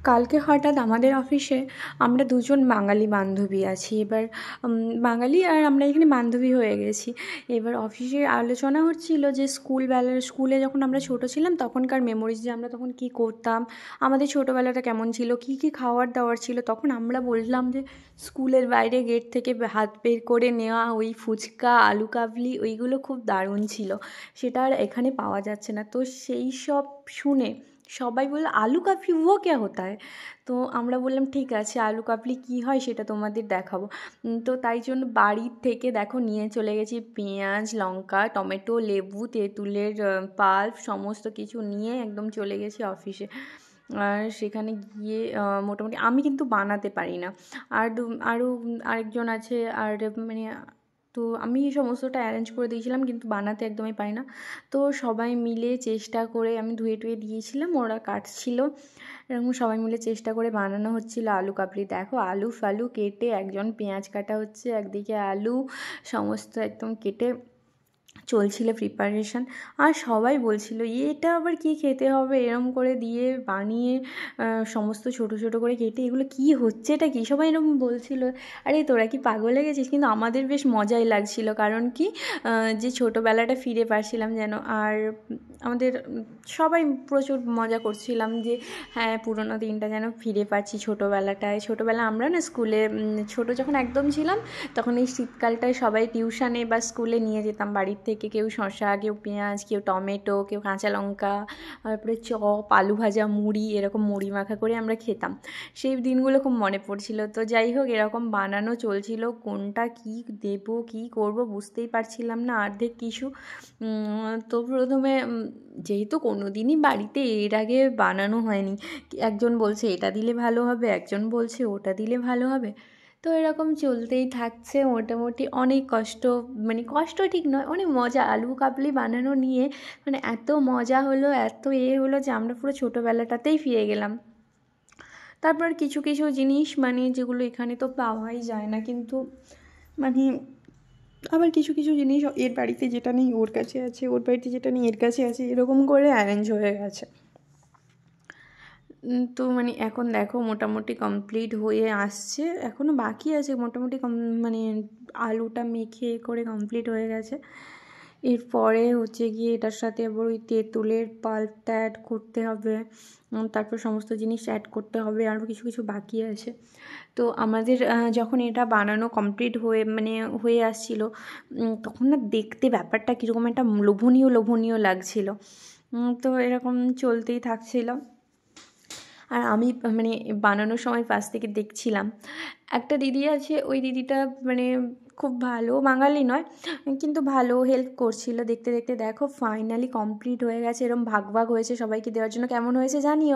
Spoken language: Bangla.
কালকে হঠাৎ আমাদের অফিসে আমরা দুজন বাঙালি বান্ধবী আছি। এবার বাঙালি আর আমরা এখানে বান্ধবী হয়ে গেছি। এবার অফিসে আলোচনা হচ্ছিল যে স্কুলে যখন আমরা ছোটো ছিলাম তখনকার মেমোরিজ, যে আমরা তখন কী করতাম, আমাদের ছোটোবেলাটা কেমন ছিল, কী কী খাওয়ার দাওয়ার ছিল। তখন আমরা বললাম যে স্কুলের বাইরে গেট থেকে হাত বের করে নেওয়া ওই ফুচকা, আলু কাবলি, ওইগুলো খুব দারুণ ছিল। সেটা আর এখানে পাওয়া যাচ্ছে না। তো সেই সব শুনে সবাই বলল, আলু কাবলি वो क्या होता है? তো আমরা বললাম ঠিক আছে, আলু কাবলি কী হয় সেটা তোমাদের দেখাবো। তো তাই জন্য বাড়ির থেকে দেখো নিয়ে চলে গেছি পেঁয়াজ, লঙ্কা, টমেটো, লেবু, তেঁতুলের পাল্প, সমস্ত কিছু নিয়ে একদম চলে গেছি অফিসে। আর সেখানে গিয়ে মোটামুটি আমি কিন্তু বানাতে পারি না। আরও আরেকজন আছে, আর মানে তো আমি সমস্তটা অ্যারেঞ্জ করে দিয়েছিলাম, কিন্তু বানাতে একদমই পারি না। তো সবাই মিলে চেষ্টা করে আমি ধুয়ে টুয়ে দিয়েছিলাম, ওরা কাটছিল, এরকম সবাই মিলে চেষ্টা করে বানানো হচ্ছিলো আলু কাবলি। দেখো আলু ফালু কেটে, একজন পেঁয়াজ কাটা হচ্ছে, একদিকে আলু সমস্ত একদম কেটে চলছিল প্রিপারেশান। আর সবাই বলছিল এটা আবার কী খেতে হবে, এরম করে দিয়ে বানিয়ে সমস্ত ছোটো ছোটো করে কেটে, এগুলো কী হচ্ছে, এটা কী, সবাই এরকম বলছিল। আরে তোরা কি পাগল হয়ে গেছিস? কিন্তু আমাদের বেশ মজাই লাগছিল, কারণ কি যে ছোটোবেলাটা ফিরে পাচ্ছিলাম যেন। আর আমাদের সবাই প্রচুর মজা করছিলাম যে হ্যাঁ, পুরোনো দিনটা যেন ফিরে পাচ্ছি, ছোটোবেলাটায়। ছোটোবেলা আমরা না স্কুলে ছোটো যখন একদম ছিলাম, তখন এই শীতকালটায় সবাই টিউশনে বা স্কুলে নিয়ে যেতাম বাড়ির থেকে, কেউ শসা, কেউ পেঁয়াজ, কেউ টমেটো, কেউ কাঁচা লঙ্কা, তারপরে চপ, আলু ভাজা, মুড়ি, এরকম মুড়ি মাখা করে আমরা খেতাম। সেই দিনগুলো খুব মনে পড়ছিল। তো যাই হোক, এরকম বানানো চলছিল, কোনটা কী দেবো, কী করব বুঝতেই পারছিলাম না অর্ধেক কিছু। তো প্রথমে যেহেতু কোনো দিনই বাড়িতে এর আগে বানানো হয়নি, একজন বলছে এটা দিলে ভালো হবে, একজন বলছে ওটা দিলে ভালো হবে। তো এরকম চলতেই থাকছে মোটামুটি। অনেক কষ্ট, মানে কষ্ট ঠিক নয়, অনেক মজা আলু কাবলি বানানো নিয়ে। মানে এত মজা হলো, এত হলো যে আমরা পুরো ছোটোবেলাটাতেই ফিরে গেলাম। তারপর কিছু কিছু জিনিস মানে যেগুলো এখানে তো পাওয়াই যায় না, কিন্তু মানে আবার কিছু কিছু জিনিস এর বাড়িতে যেটা নেই ওর কাছে আছে, ওর বাড়িতে যেটা নেই এর কাছে আছে, এরকম করে অ্যারেঞ্জ হয়ে গেছে। তো মানে এখন দেখো মোটামুটি কমপ্লিট হয়ে আসছে, এখনও বাকি আছে মোটামুটি মানে আলুটা মেখে করে কমপ্লিট হয়ে গেছে। এরপরে হচ্ছে গিয়ে এটার সাথে আবার ওই তেঁতুলের পাল্পটা অ্যাড করতে হবে, তারপর সমস্ত জিনিস অ্যাড করতে হবে, আরও কিছু কিছু বাকি আছে। তো আমাদের যখন এটা বানানো কমপ্লিট হয়ে আসছিল, তখন না দেখতে ব্যাপারটা কীরকম একটা লোভনীয় লোভনীয় লাগছিল। তো এরকম চলতেই থাকছিল। আর আমি মানে বানানোর সময় পাশ থেকে দেখছিলাম। একটা দিদি আছে, ওই দিদিটা মানে খুব ভালো, বাঙালি নয় কিন্তু ভালো হেল্প করছিল। দেখতে দেখতে দেখো ফাইনালি কমপ্লিট হয়ে গেছে, এরকম ভাগ ভাগ হয়েছে সবাইকে দেওয়ার জন্য। কেমন হয়েছে জানিও।